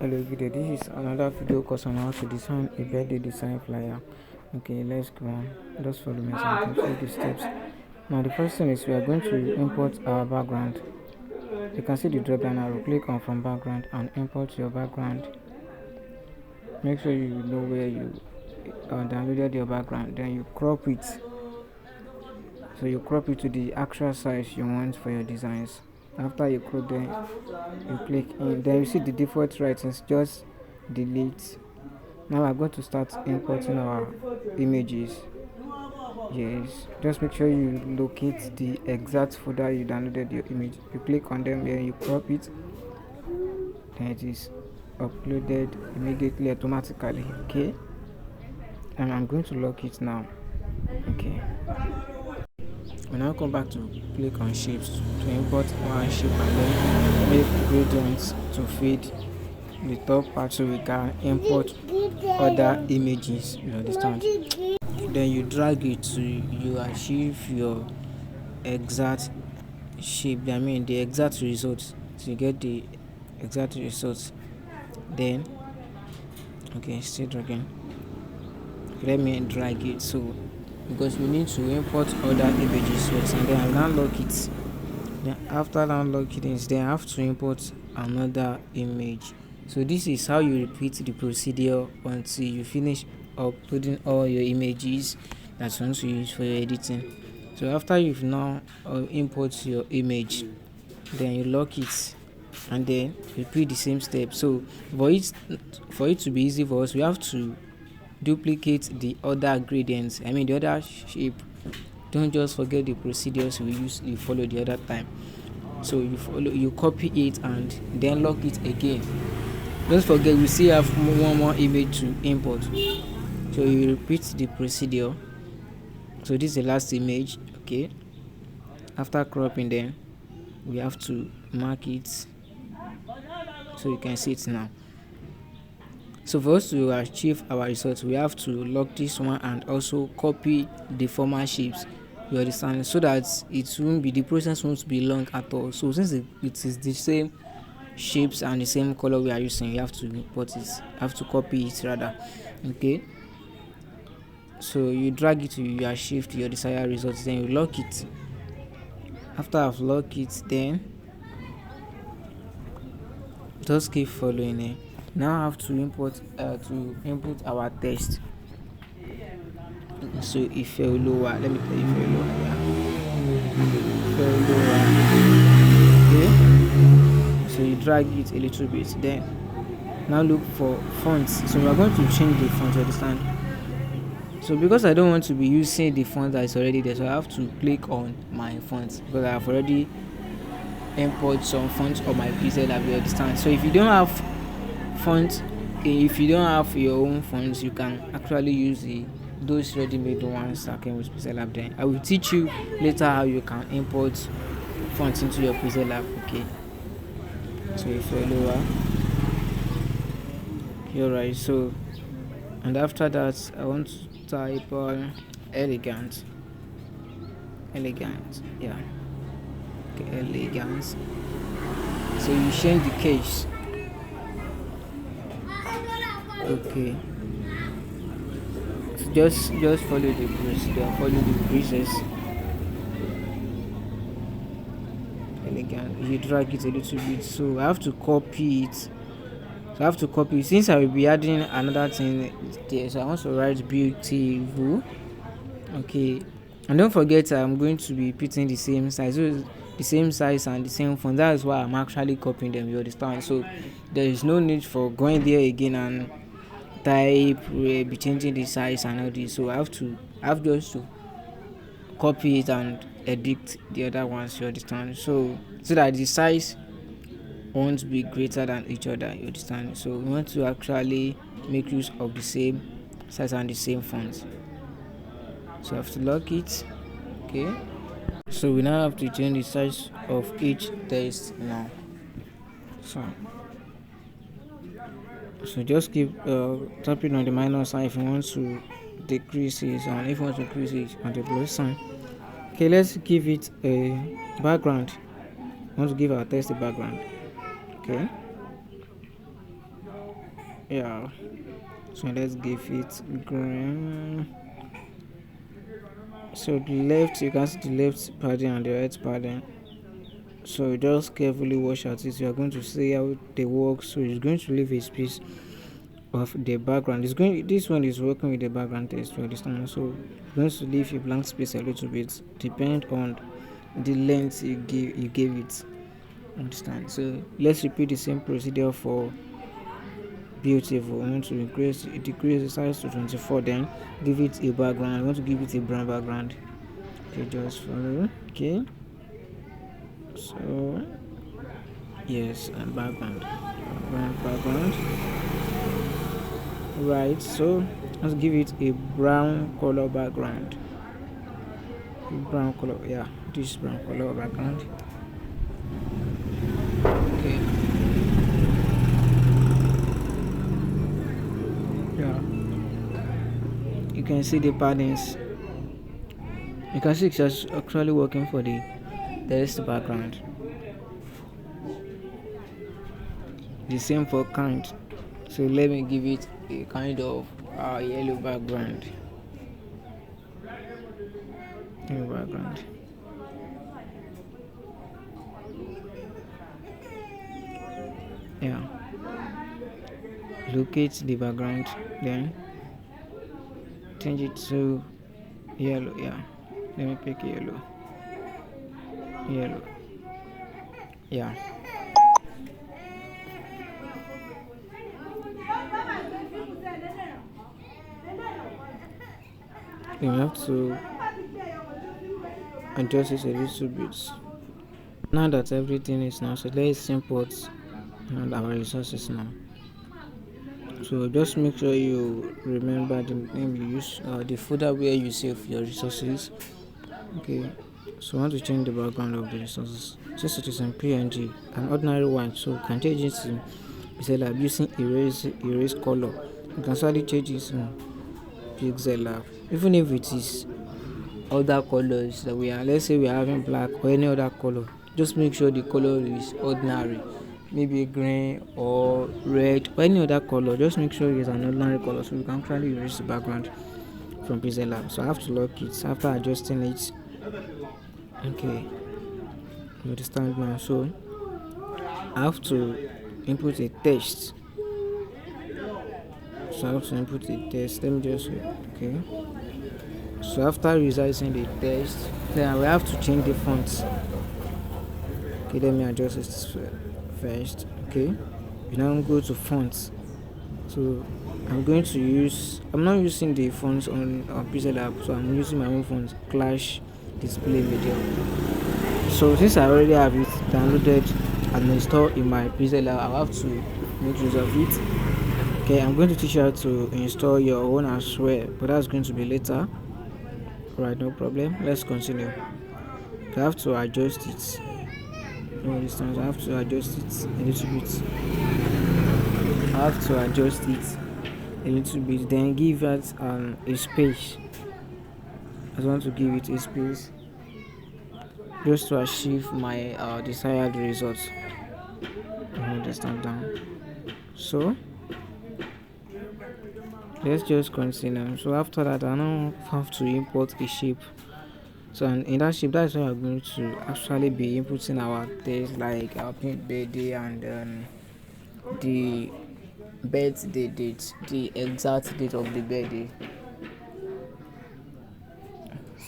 Hello video, this is another video course on how to design a birthday design flyer. Okay, let's go on. Just follow me as I can show the steps. Now the first thing is we are going to import our background. You can see the drop down arrow, click on from background and import your background. Make sure you know where you downloaded your background, then you crop it. So you crop it to the actual size you want for your designs. After you crop, then you click in, then you see the default writings, just delete. Now I'm going to start importing our images. Yes, just make sure you locate the exact folder you downloaded your image. You click on them, then you crop it, then it is uploaded immediately automatically. Okay, and I'm going to lock it now. Okay, we now come back to click on shapes to import one shape and then make gradients to feed the top part so we can import other images. You understand? Then you drag it to you achieve your exact shape, I mean the exact results. So you get the exact results. Then okay, still dragging. Let me drag it so because we need to import other images first, and then I will now lock it. Then after unlocking it, then I have to import another image. So this is how you repeat the procedure until you finish uploading all your images that you want to use for your editing. So after you've now import your image, then you lock it and then repeat the same step. So for it to be easy for us, we have to duplicate the other gradients, I mean the other shape. Don't just forget the procedures you follow the other time. So you copy it and then lock it again. Don't forget we still have one more image to import. So you repeat the procedure. So this is the last image. Okay, after cropping, then we have to mark it so you can see it now. So for us to achieve our results, we have to lock this one and also copy the former shapes. You understand? So that it won't be, the process won't be long at all. So since it is the same shapes and the same color we are using, you have to import it, have to copy it rather. Okay, so you drag it to your shift your desired results, then you lock it. After I've locked it, then just keep following it. Now I have to import our text. So if you're lower, let me tell you if you're lower, okay. So you drag it a little bit, then now look for fonts. So we are going to change the font, you understand? So because I don't want to be using the font that is already there, so I have to click on my fonts because I have already import some fonts on my preset lab, you understand? So if you don't have font, if you don't have your own fonts, you can actually use those ready-made ones that came with preset lab. Then I will teach you later how you can import fonts into your preset lab. Okay, so if you're lower, you're right. So and after that I want to type elegant, yeah, okay, elegance. So you change the case. Okay, so just follow the procedure, follow the process. Elegant, you drag it a little bit, so I have to copy it. So I have to copy, since I will be adding another thing there, so I want to write beautiful. Okay, and don't forget I'm going to be putting the same size, so the same size and the same font. That is why I'm actually copying them, you understand? So there is no need for going there again and type be changing the size and all this. So I have just to copy it and edit the other ones, you understand? So that the size won't be greater than each other, you understand? So we want to actually make use of the same size and the same font. So I have to lock it. Okay, so we now have to change the size of each text now. So just keep tapping on the minus sign if you want to decrease it, and if you want to increase it on the plus sign. Okay, let's give it a background. I want to give our text a background. Okay, Yeah, so let's give it green. So the left, you can see the left padding and the right padding. So just carefully watch at it. You are going to see how they work. So it's going to leave a space of the background. It's going. This one is working with the background text. You understand? So it's going to leave a blank space a little bit, depend on the length you gave it. Understand? So let's repeat the same procedure for beautiful. I want to decrease the size to 24. Then give it a background. I want to give it a brown background. Okay, just follow. Okay. So yes, and background. Right. So let's give it a brown color background. Brown color. Yeah, this brown color background. Okay. Yeah. You can see the patterns. You can see it's actually working for the rest background. The same for count. So let me give it a kind of yellow background. Yellow background. Yeah. Locate the background, then change it to yellow. Yeah. Let me pick yellow. Yellow. Yeah. You have to adjust it a little bit. Now that everything is now, so let's import our resources now. So just make sure you remember the name you use, the folder where you save your resources. Okay. So I want to change the background of the resources. Since it is in PNG, an ordinary one, so you can change it to Pixel Lab using erase color. You can actually change it to Pixel Lab, even if it is other colors that we are. Let's say we are having black or any other color. Just make sure the color is ordinary, maybe green or red or any other color. Just make sure it's an ordinary color, so we can actually erase the background from Pixel Lab. So I have to lock it after adjusting it. Okay, you understand now. So I have to input a text. So I have to input a text. Let me just okay. So after resizing the text, then I will have to change the font. Okay, let me adjust it first. Okay, you now go to fonts. So I'm not using the fonts on Pixel Lab, so I'm using my own font, Clash Display Video. So since I already have it downloaded and installed in my Pixel Lab, I'll have to make use of it. Okay, I'm going to teach you how to install your own as well, but that's going to be later. Alright, no problem. Let's continue. I have to adjust it. No distance. I have to adjust it a little bit. I have to adjust it a little bit. Then give it a space. I want to give it a space just to achieve my desired results. Understand down. So let's just continue. So after that, I now have to import a shape. So in that shape, that's where we're going to actually be inputting our text, like our birthday and the birthday date, the exact date of the birthday.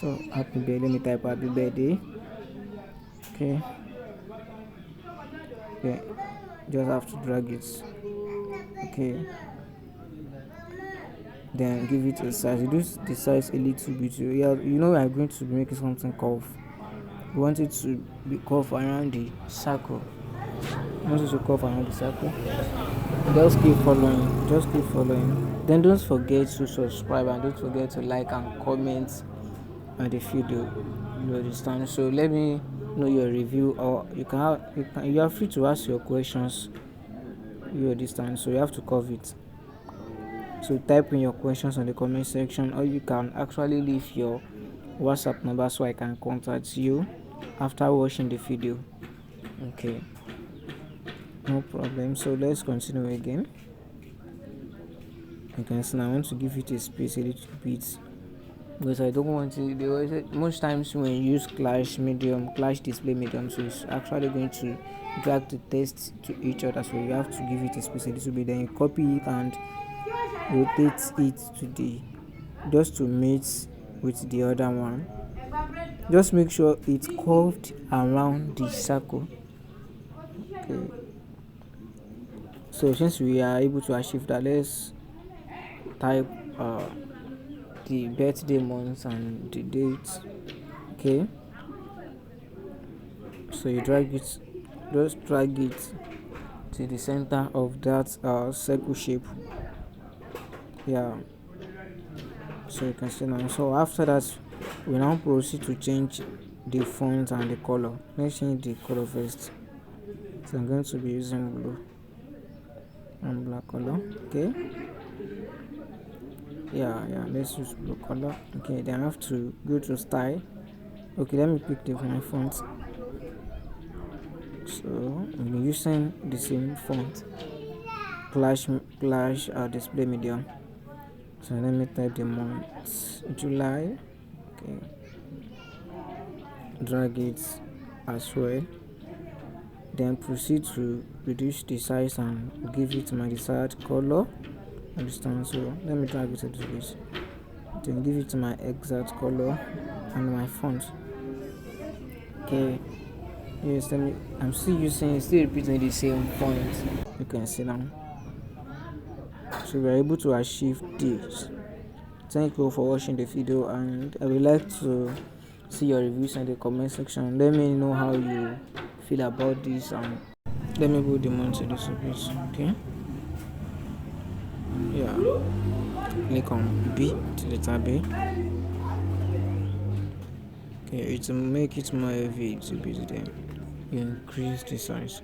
So happy birthday. Let me type happy birthday. Okay. Okay. Just have to drag it. Okay. Then give it a size. Reduce the size a little bit. Yeah, you know we are going to be making something curve. We want it to be curved around the circle. We want it to curve around the circle. Just keep following. Just keep following. Then don't forget to subscribe and don't forget to like and comment on the video. You understand? So let me know your review, or you are free to ask your questions. You understand? So you have to cover it. So type in your questions on the comment section, or you can actually leave your WhatsApp number so I can contact you after watching the video. Okay, no problem. So let's continue again. You can see now I want to give it a space a little bit because I don't want it. They always, most times when you use clash display medium, so it's actually going to drag the text to each other, so you have to give it a space a little bit, then you copy it and rotate it to the just to mate with the other one. Just make sure it's curved around the circle. Okay, so since we are able to achieve that, let's type the birthday month and the date. Okay, so you just drag it to the center of that circle shape. Yeah, so you can see now. So after that, we now proceed to change the font and the color. Let's change the color first. So I'm going to be using blue and black color. Okay, yeah, let's use blue color. Okay, then I have to go to style. Okay, let me pick my font. So I'm using the same font, clash display medium. So let me type the month July. Okay, drag it as well, then proceed to reduce the size and give it my desired color. Understand? So let me drag it a little bit, then give it my exact color and my font. Okay, yes, I'm still repeating the same font. You can see now. So we are able to achieve this. Thank you for watching the video, and I would like to see your reviews in the comment section. Let me know how you feel about this, and let me put the month a little bit. Okay, yeah, click on B to the tab B. Okay, it will make it more heavy to be then you increase the size.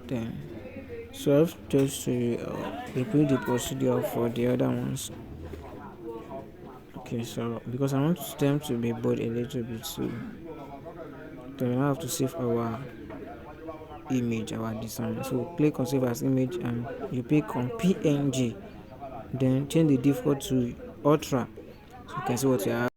Then so I have just to repeat the procedure for the other ones. Okay, so because I want them to be bold a little bit, so then we now have to save our image, our design. So click on save as image and you pick on PNG, then change the default to ultra, so you can see what you have.